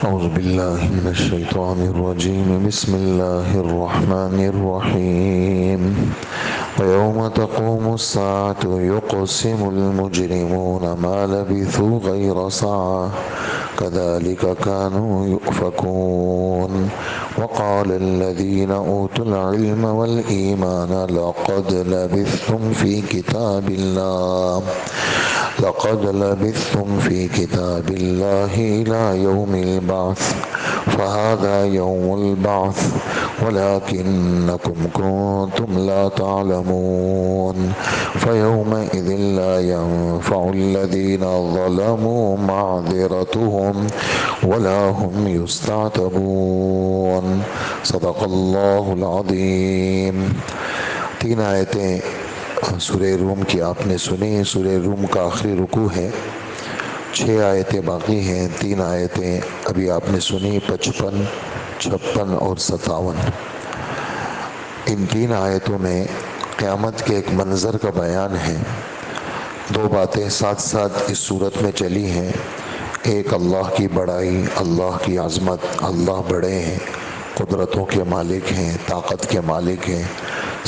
أعوذ بالله من الشيطان الرجيم بسم الله الرحمن الرحيم ويوم تقوم الساعة يقسم المجرمون ما لبثوا غير ساعة كذلك كانوا يؤفكون وقال الذين أوتوا العلم والإيمان لقد لبثتم في كتاب الله إلى يوم البعث فهذا يوم البعث ولكنكم كنتم لا تعلمون فيومئذ لا ينفع الذين ظلموا معذرتهم ولا هم يستعتبون صدق الله العظيم. 3 آیتیں سورہ روم کی آپ نے سنی. سورہ روم کا آخری رکوع ہے. 6 آیتیں باقی ہیں. 3 آیتیں ابھی آپ نے سنی، 55، 56 اور 57. ان 3 آیتوں میں قیامت کے ایک منظر کا بیان ہے. 2 باتیں ساتھ ساتھ اس صورت میں چلی ہیں. ایک اللہ کی بڑائی، اللہ کی عظمت. اللہ بڑے ہیں، قدرتوں کے مالک ہیں، طاقت کے مالک ہیں.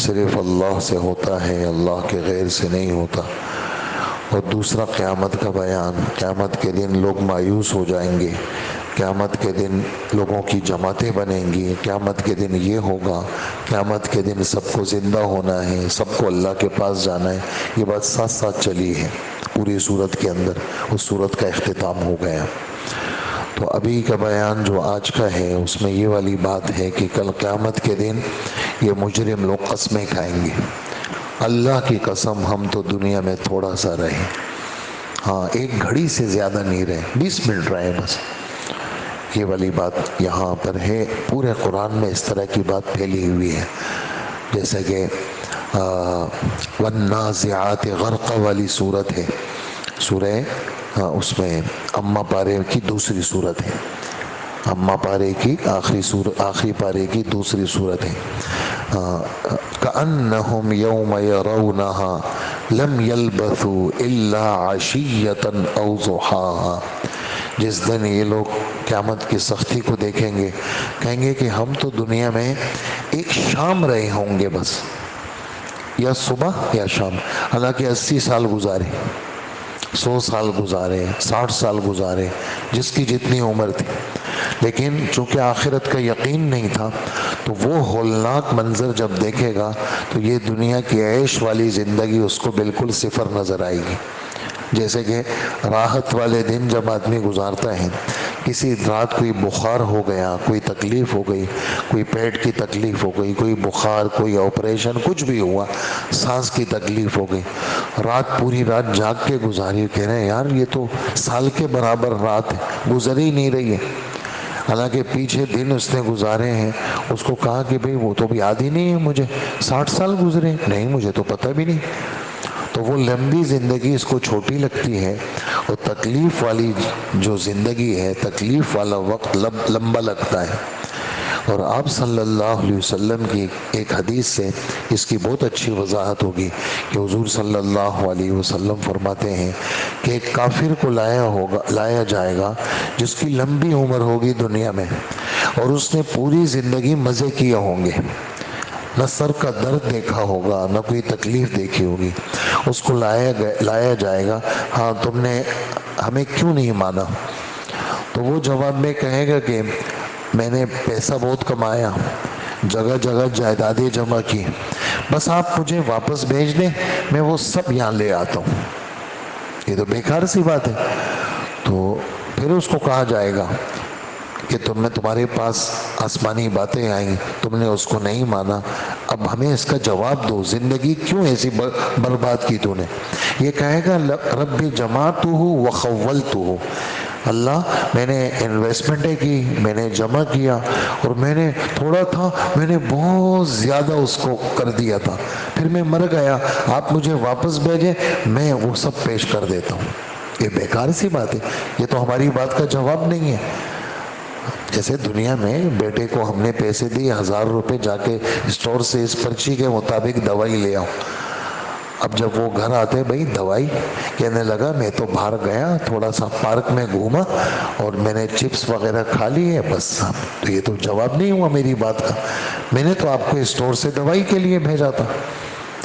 صرف اللہ سے ہوتا ہے، اللہ کے غیر سے نہیں ہوتا. اور دوسرا قیامت کا بیان. قیامت کے دن لوگ مایوس ہو جائیں گے. قیامت کے دن لوگوں کی جماعتیں بنیں گی. قیامت کے دن یہ ہوگا. قیامت کے دن سب کو زندہ ہونا ہے، سب کو اللہ کے پاس جانا ہے. یہ بات ساتھ ساتھ چلی ہے پوری صورت کے اندر. اس صورت کا اختتام ہو گیا. تو ابھی کا بیان جو آج کا ہے اس میں یہ والی بات ہے کہ کل قیامت کے دن یہ مجرم لوگ قسمیں کھائیں گے. اللہ کی قسم ہم تو دنیا میں تھوڑا سا رہے، ہاں 1 گھڑی سے زیادہ نہیں رہے، 20 منٹ رہے بس. یہ والی بات یہاں پر ہے. پورے قرآن میں اس طرح کی بات پھیلی ہوئی ہے. جیسے کہ والنازعات غرق والی صورت ہے، سورہ اس میں اما پارے کی دوسری صورت ہے. اما پارے کی آخری پارے کی دوسری صورت ہے. كأنهم يوم يرونها لم يلبثوا إلا عشية أو ضحاها. جس دن یہ لوگ قیامت کی سختی کو دیکھیں گے کہیں گے کہ ہم تو دنیا میں ایک شام رہے ہوں گے بس، یا صبح یا شام. حالانکہ 80 سال گزارے، 100 سال گزارے، 60 سال گزارے، جس کی جتنی عمر تھی. لیکن چونکہ آخرت کا یقین نہیں تھا تو وہ ہولناک منظر جب دیکھے گا تو یہ دنیا کی عیش والی زندگی اس کو بالکل صفر نظر آئے گی. جیسے کہ راحت والے دن جب آدمی گزارتا ہے، کسی رات کوئی بخار ہو گیا، کوئی تکلیف ہو گئی، کوئی پیٹ کی تکلیف ہو گئی، کوئی بخار، کوئی آپریشن، کچھ بھی ہوا، سانس کی تکلیف ہو گئی، رات پوری رات جاگ کے گزاری. کہہ رہے ہیں یار یہ تو سال کے برابر رات ہے، گزر ہی نہیں رہی ہے. حالانکہ پیچھے دن اس نے گزارے ہیں. اس کو کہا کہ بھئی وہ تو بھی یاد ہی نہیں ہے مجھے، 60 سال گزرے. نہیں مجھے تو پتہ بھی نہیں. تو وہ لمبی زندگی اس کو چھوٹی لگتی ہے، اور تکلیف والی جو زندگی ہے، تکلیف والا وقت لمبا لگتا ہے. اور آپ صلی اللہ علیہ وسلم کی ایک حدیث سے اس کی بہت اچھی وضاحت ہوگی کہ حضور صلی اللہ علیہ وسلم فرماتے ہیں کہ ایک کافر کو لایا جائے گا جس کی لمبی عمر ہوگی دنیا میں، اور اس نے پوری زندگی مزے کیے ہوں گے، نہ سر کا درد دیکھا ہوگا، نہ کوئی تکلیف دیکھی ہوگی. اس کو لایا جائے گا، ہاں تم نے ہمیں کیوں نہیں مانا؟ تو وہ جواب میں کہے گا کہ میں نے پیسہ بہت کمایا، جگہ جگہ جائیدادیں جمع کی، بس آپ مجھے واپس بھیج دیں، میں وہ سب یہاں لے آتا ہوں. یہ تو بیکار سی بات ہے. تو پھر اس کو کہا جائے گا کہ تمہارے پاس آسمانی باتیں آئیں، تم نے اس کو نہیں مانا، اب ہمیں اس کا جواب دو، زندگی کیوں ایسی برباد کی تو نے؟ یہ کہے گا رب جمعتہ وخولتہ، اللہ میں نے انویسٹمنٹیں کی، میں نے جمع کیا، اور میں نے تھوڑا تھا، میں نے بہت زیادہ اس کو کر دیا تھا، پھر میں مر گیا، آپ مجھے واپس بھیجیں، میں وہ سب پیش کر دیتا ہوں. یہ بیکار سی بات ہے. یہ تو ہماری بات کا جواب نہیں ہے. جیسے دنیا میں بیٹے کو ہم نے پیسے دیے 1000 روپے، جا کے اسٹور سے اس پرچی کے مطابق دوائی لے آؤ. اب جب وہ گھر آتے بھائی دوائی، کہنے لگا میں تو باہر گیا تھوڑا سا پارک میں گھوما اور میں نے چپس وغیرہ کھا لی ہے بس. تو یہ تو جواب نہیں ہوا میری بات کا. میں نے تو آپ کو اسٹور سے دوائی کے لیے بھیجا تھا،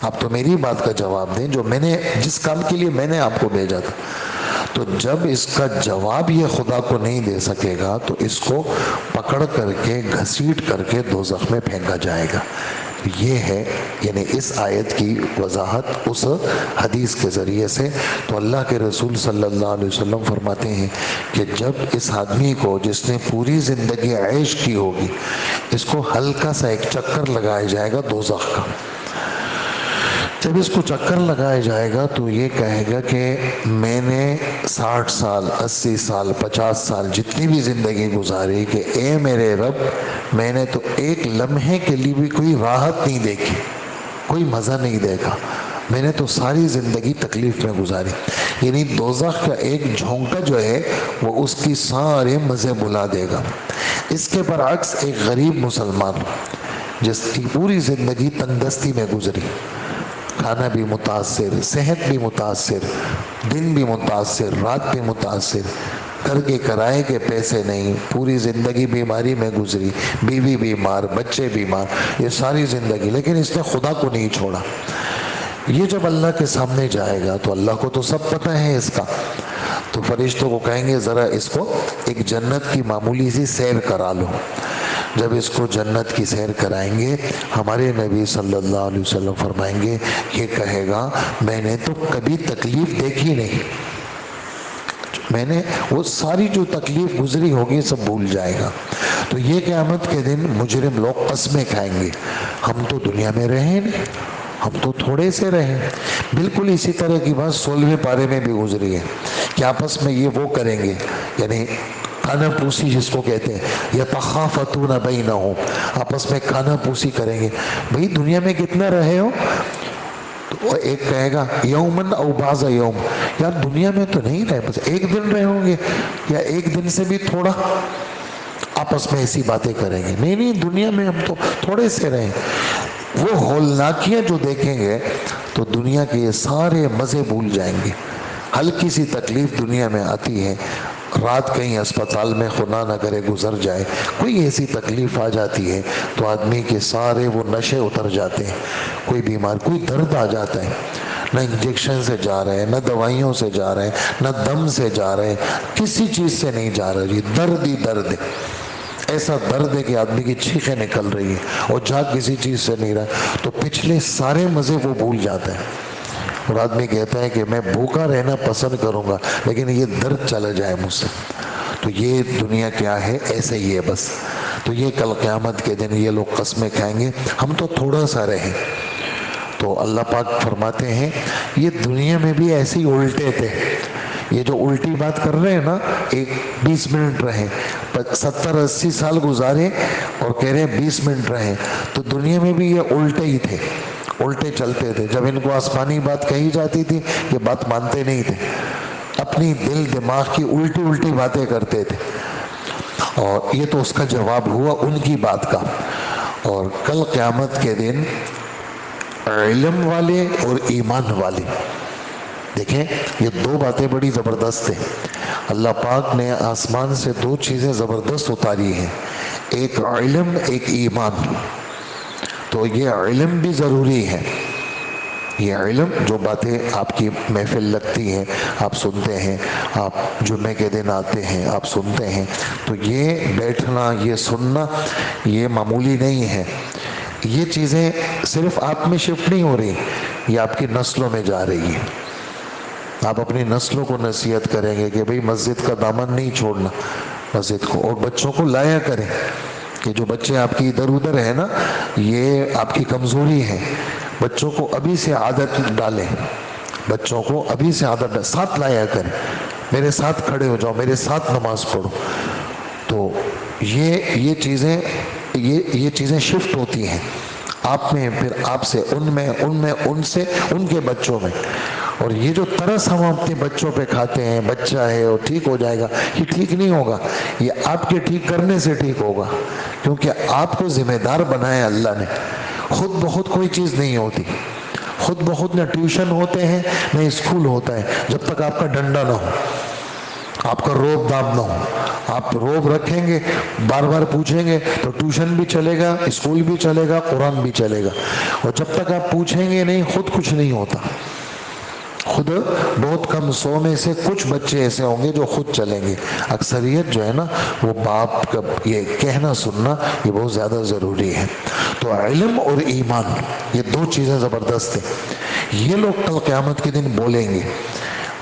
آپ تو میری بات کا جواب دیں جو میں نے جس کام کے لیے میں نے آپ کو بھیجا تھا. تو جب اس کا جواب یہ خدا کو نہیں دے سکے گا تو اس کو پکڑ کر کے گھسیٹ کر کے دوزخ میں پھینکا جائے گا. یہ ہے یعنی اس آیت کی وضاحت اس حدیث کے ذریعے سے. تو اللہ کے رسول صلی اللہ علیہ وسلم فرماتے ہیں کہ جب اس آدمی کو جس نے پوری زندگی عیش کی ہوگی اس کو ہلکا سا ایک چکر لگایا جائے گا دوزخ کا، جب اس کو چکر لگایا جائے گا تو یہ کہے گا کہ میں نے 60 سال 80 سال 50 سال جتنی بھی زندگی گزاری کہ اے میرے رب میں نے تو ایک لمحے کے لیے بھی کوئی راحت نہیں دیکھی، کوئی مزہ نہیں دیکھا، میں نے تو ساری زندگی تکلیف میں گزاری. یعنی دوزخ کا ایک جھونکا جو ہے وہ اس کی سارے مزے بلا دے گا. اس کے برعکس ایک غریب مسلمان جس کی پوری زندگی تندرستی میں گزری، کھانا بھی متاثر، صحت بھی متاثر، دن بھی متاثر، رات بھی متاثر، گھر کے کرائے کے پیسے نہیں، پوری زندگی بیماری میں گزری، بیوی بیمار، بچے بیمار، یہ ساری زندگی، لیکن اس نے خدا کو نہیں چھوڑا. یہ جب اللہ کے سامنے جائے گا تو اللہ کو تو سب پتہ ہے اس کا، تو فرشتوں کو کہیں گے ذرا اس کو ایک جنت کی معمولی سی سیر کرا لو. جب اس کو جنت کی سیر کرائیں گے ہمارے نبی صلی اللہ علیہ وسلم فرمائیں گے یہ کہے گا میں نے تو کبھی تکلیف دیکھی نہیں، میں نے وہ ساری جو تکلیف گزری ہوگی سب بھول جائے گا. تو یہ قیامت کے دن مجرم لوگ قسمیں کھائیں گے ہم تو دنیا میں رہے نہیں، ہم تو تھوڑے سے رہے. بالکل اسی طرح کی بات 16ویں پارے میں بھی گزری ہے کہ آپس میں یہ وہ کریں گے، یعنی کانا پوسی جس کو کہتے ہیں، یتخافتون بینہم، آپس میں کانا پوسی کریں گے. بھئی دنیا میں کتنا رہے ہو؟ تو ایک کہے گا یومن او بعض یوم، یار دنیا میں تو نہیں رہے، بس ایک دن رہے ہوں گے یا ایک دن سے بھی تھوڑا. آپس میں ایسی باتیں کریں گے، نہیں نہیں دنیا میں ہم تو تھوڑے سے رہے. وہ ہولناکیاں جو دیکھیں گے تو دنیا کے یہ سارے مزے بھول جائیں گے. ہلکی سی تکلیف دنیا میں آتی ہے، رات کہیں اسپتال میں خدا نہ کرے گزر جائے، کوئی ایسی تکلیف آ جاتی ہے تو آدمی کے سارے وہ نشے اتر جاتے ہیں. کوئی بیمار، کوئی درد آ جاتا ہے، نہ انجیکشن سے جا رہے ہیں، نہ دوائیوں سے جا رہے ہیں، نہ دم سے جا رہے ہیں، کسی چیز سے نہیں جا رہا، یہ درد ہی درد ہے. ایسا درد ہے کہ آدمی کی چیخیں نکل رہی ہیں اور جا کسی چیز سے نہیں رہا، تو پچھلے سارے مزے وہ بھول جاتا ہے. اور آدمی کہتا ہے کہ میں بھوکا رہنا پسند کروں گا لیکن یہ درد چلا جائے مجھ سے. تو یہ دنیا کیا ہے، ایسے ہی ہے بس. تو یہ کل قیامت کے دن یہ لوگ قسمیں کھائیں گے ہم تو تھوڑا سا رہے. تو اللہ پاک فرماتے ہیں یہ دنیا میں بھی ایسے ہی الٹے تھے. یہ جو الٹی بات کر رہے ہیں نا، ایک 20 منٹ رہے، 70-80 سال گزارے اور کہہ رہے ہیں 20 منٹ رہے. تو دنیا میں بھی یہ الٹے ہی تھے، الٹے چلتے تھے. جب ان کو آسمانی بات کہی جاتی تھی یہ بات مانتے نہیں تھے، اپنی دل دماغ کی الٹی الٹی باتیں کرتے تھے. اور یہ تو اس کا جواب ہوا ان کی بات کا. اور کل قیامت کے دن علم والے اور ایمان والے، دیکھیں یہ دو باتیں بڑی زبردست ہیں. اللہ پاک نے آسمان سے دو چیزیں زبردست اتاری ہیں، ایک علم ایک ایمان. تو یہ علم بھی ضروری ہے. یہ علم جو باتیں آپ کی محفل لگتی ہیں، آپ سنتے ہیں، آپ جمعے کے دن آتے ہیں آپ سنتے ہیں، تو یہ بیٹھنا یہ سننا یہ معمولی نہیں ہے. یہ چیزیں صرف آپ میں شفٹ نہیں ہو رہی، یہ آپ کی نسلوں میں جا رہی ہے. آپ اپنی نسلوں کو نصیحت کریں گے کہ بھئی مسجد کا دامن نہیں چھوڑنا، مسجد کو، اور بچوں کو لایا کریں کہ جو بچے آپ کی ادھر ادھر ہیں نا یہ آپ کی کمزوری ہے. بچوں کو ابھی سے عادت ڈالیں، بچوں کو ابھی سے عادت ساتھ لایا کریں، میرے ساتھ کھڑے ہو جاؤ، میرے ساتھ نماز پڑھو. تو یہ چیزیں شفٹ ہوتی ہیں آپ میں، پھر آپ سے ان میں، ان سے ان کے بچوں میں. اور یہ جو ترس ہم اپنے بچوں پہ کھاتے ہیں، بچہ ہے اور ٹھیک ہو جائے گا، یہ ٹھیک نہیں ہوگا. یہ آپ کے ٹھیک کرنے سے ٹھیک ہوگا، کیونکہ آپ کو ذمہ دار بنایا اللہ نے. خود بخود کوئی چیز نہیں ہوتی، خود بخود نہ ٹیوشن ہوتے ہیں نہ اسکول ہوتا ہے جب تک آپ کا ڈنڈا نہ ہو، آپ کا روب داب نہ ہو. آپ روب رکھیں گے، بار بار پوچھیں گے تو ٹیوشن بھی چلے گا، اسکول بھی چلے گا، قرآن بھی چلے گا. اور جب تک آپ پوچھیں گے نہیں، خود کچھ نہیں ہوتا. خود بہت کم 100 میں سے کچھ بچے ایسے ہوں گے جو خود چلیں گے. اکثریت جو ہے نا وہ باپ کا یہ کہنا سننا یہ بہت زیادہ ضروری ہے. تو علم اور ایمان یہ دو چیزیں زبردست ہیں. یہ لوگ کل قیامت کے دن بولیں گے،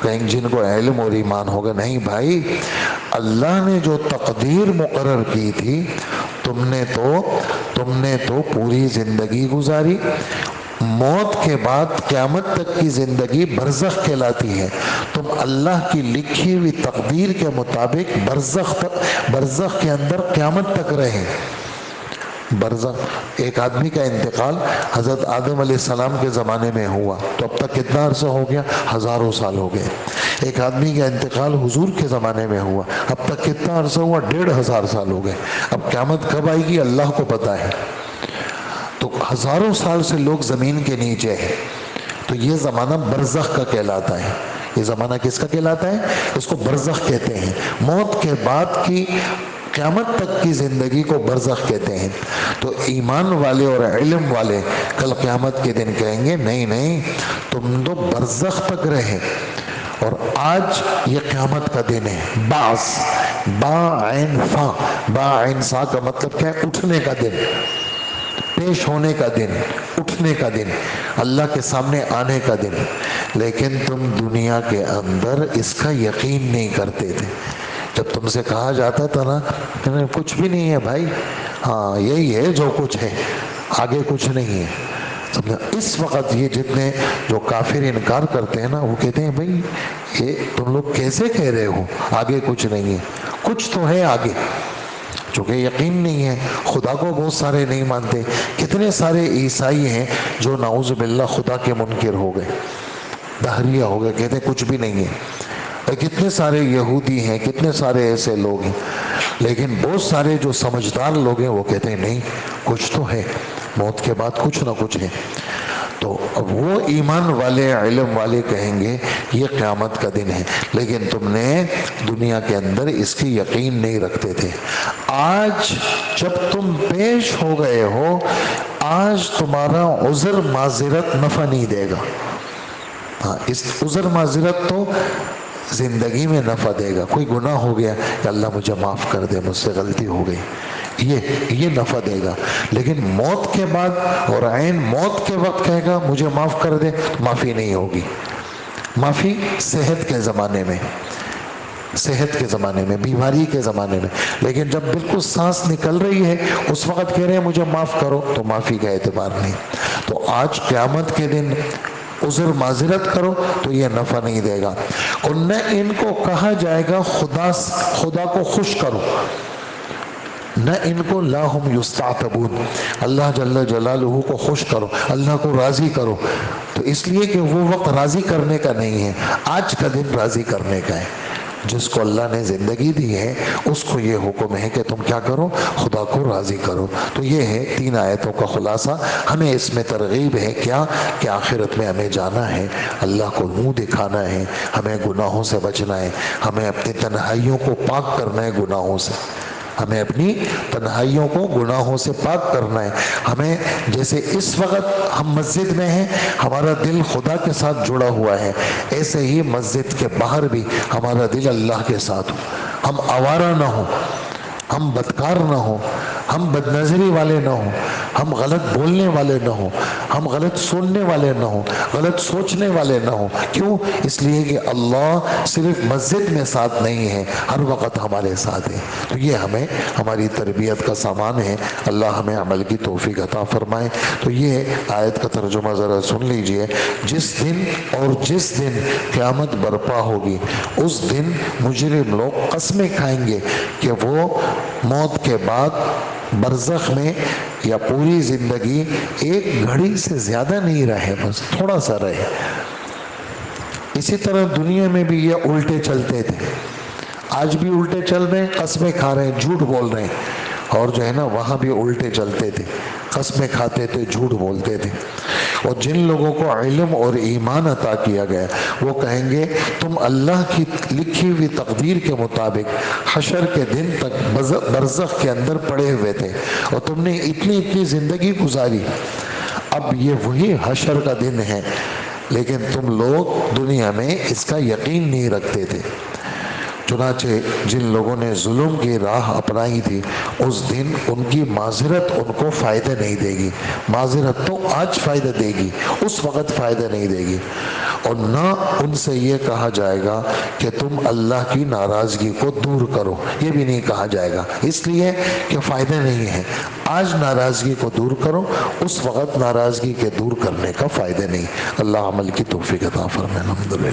کہیں جن کو علم اور ایمان ہوگا، نہیں بھائی اللہ نے جو تقدیر مقرر کی تھی تم نے تو پوری زندگی گزاری. موت کے بعد قیامت تک کی زندگی برزخ کہلاتی ہے. تم اللہ کی لکھی ہوئی تقدیر کے مطابق برزخ کے اندر قیامت تک رہے. برزخ، ایک آدمی کا انتقال حضرت آدم علیہ السلام کے زمانے میں ہوا تو اب تک کتنا عرصہ ہو گیا؟ ہزاروں سال ہو گئے. ایک آدمی کا انتقال حضور کے زمانے میں ہوا، اب تک کتنا عرصہ ہوا؟ 1500 سال ہو گئے. اب قیامت کب آئے گی اللہ کو پتہ ہے. تو ہزاروں سال سے لوگ زمین کے نیچے ہیں. تو یہ زمانہ برزخ کا کہلاتا ہے. یہ زمانہ کس کا کہلاتا ہے؟ اس کو برزخ کہتے ہیں. موت کے بعد کی قیامت تک کی زندگی کو برزخ کہتے ہیں. تو ایمان والے اور علم والے کل قیامت کے دن کہیں گے نہیں تم تو برزخ تک رہے، اور آج یہ قیامت کا دن ہے. با عین فا، با عین سا کا مطلب کیا ہے؟ اٹھنے کا دن، پیش ہونے کا دن، اٹھنے کا دن، اللہ کے سامنے آنے کا دن. لیکن تم دنیا کے اندر اس کا یقین نہیں کرتے تھے. جب تم سے کہا جاتا تھا نا کچھ بھی نہیں ہے بھائی، ہاں یہی ہے جو کچھ ہے، آگے کچھ نہیں ہے. اس وقت یہ جتنے جو کافر انکار کرتے ہیں نا وہ کہتے ہیں بھائی یہ تم لوگ کیسے کہہ رہے ہو آگے کچھ نہیں ہے؟ کچھ تو ہے آگے. چونکہ یقین نہیں ہے، خدا کو بہت سارے نہیں مانتے. کتنے سارے عیسائی ہیں جو نعوذ باللہ خدا کے منکر ہو گئے، دہریہ ہو گئے، کہتے ہیں کچھ بھی نہیں ہے. کتنے سارے یہودی ہیں، کتنے سارے ایسے لوگ ہیں. لیکن بہت سارے جو سمجھدار لوگ ہیں وہ کہتے ہیں نہیں کچھ تو ہے، موت کے بعد کچھ نہ کچھ ہے. تو اب وہ ایمان والے علم والے کہیں گے یہ قیامت کا دن ہے، لیکن تم نے دنیا کے اندر اس کی یقین نہیں رکھتے تھے. آج جب تم پیش ہو گئے ہو، آج تمہارا عذر معذرت نفع نہیں دے گا. ہاں اس عذر معذرت تو زندگی میں نفع دے گا. کوئی گناہ ہو گیا کہ اللہ مجھے معاف کر دے، مجھ سے غلطی ہو گئی، یہ نفع دے گا. لیکن موت کے بعد اور عین موت کے وقت کہے گا مجھے معاف کر دے، تو معافی نہیں ہوگی. معافی صحت کے زمانے میں، صحت کے زمانے میں، بیماری کے زمانے میں. لیکن جب بالکل سانس نکل رہی ہے اس وقت کہہ رہے ہیں مجھے معاف کرو، تو معافی کا اعتبار نہیں. تو آج قیامت کے دن عذر معذرت کرو تو یہ نفع نہیں دے گا. اور نہ ان کو کہا جائے گا خدا کو خوش کرو، نہ ان کو لا ہم یستعتبون، اللہ جل جلالہ کو خوش کرو، اللہ کو راضی کرو. تو اس لیے کہ وہ وقت راضی کرنے کا نہیں ہے، آج کا دن راضی کرنے کا ہے. جس کو اللہ نے زندگی دی ہے اس کو یہ حکم ہے کہ تم کیا کرو؟ خدا کو راضی کرو. تو یہ ہے 3 آیتوں کا خلاصہ. ہمیں اس میں ترغیب ہے کیا کہ آخرت میں ہمیں جانا ہے، اللہ کو منہ دکھانا ہے، ہمیں گناہوں سے بچنا ہے، ہمیں اپنی تنہائیوں کو پاک کرنا ہے گناہوں سے، ہمیں اپنی تنہائیوں کو گناہوں سے پاک کرنا ہے. ہمیں جیسے اس وقت ہم مسجد میں ہیں، ہمارا دل خدا کے ساتھ جڑا ہوا ہے، ایسے ہی مسجد کے باہر بھی ہمارا دل اللہ کے ساتھ ہو. ہم آوارہ نہ ہوں، ہم بدکار نہ ہوں، ہم بد نظری والے نہ ہوں، ہم غلط بولنے والے نہ ہوں، ہم غلط سننے والے نہ ہوں، غلط سوچنے والے نہ ہوں. کیوں؟ اس لیے کہ اللہ صرف مسجد میں ساتھ نہیں ہے، ہر وقت ہمارے ساتھ ہے. تو یہ ہمیں ہماری تربیت کا سامان ہے. اللہ ہمیں عمل کی توفیق عطا فرمائے. تو یہ آیت کا ترجمہ ذرا سن لیجئے. جس دن قیامت برپا ہوگی اس دن مجرم لوگ قسمیں کھائیں گے کہ وہ موت کے بعد برزخ میں یا پوری زندگی ایک گھڑی سے زیادہ نہیں رہے، بس تھوڑا سا رہے. اسی طرح دنیا میں بھی یہ الٹے چلتے تھے، آج بھی الٹے چل رہے ہیں، قسمیں کھا رہے ہیں، جھوٹ بول رہے ہیں. اور جو ہے نا وہاں بھی الٹے چلتے تھے، قسمیں کھاتے تھے، جھوٹ بولتے تھے. اور جن لوگوں کو علم اور ایمان عطا کیا گیا وہ کہیں گے تم اللہ کی لکھی ہوئی تقدیر کے مطابق حشر کے دن تک برزخ کے اندر پڑے ہوئے تھے اور تم نے اتنی زندگی گزاری، اب یہ وہی حشر کا دن ہے، لیکن تم لوگ دنیا میں اس کا یقین نہیں رکھتے تھے۔ چنانچہ جن لوگوں نے ظلم کی راہ اپنائی تھی اس دن ان کی معذرت ان کو فائدہ نہیں دے گی، معذرت تو آج فائدہ دے گی، اس وقت فائدہ نہیں دے گی، اور نہ ان سے یہ کہا جائے گا کہ تم اللہ کی ناراضگی کو دور کرو، یہ بھی نہیں کہا جائے گا، اس لیے کہ فائدہ نہیں ہے۔ آج ناراضگی کو دور کرو، اس وقت ناراضگی کے دور کرنے کا فائدہ نہیں۔ اللہ عمل کی توفیق عطا فرمائے۔ الحمدللہ۔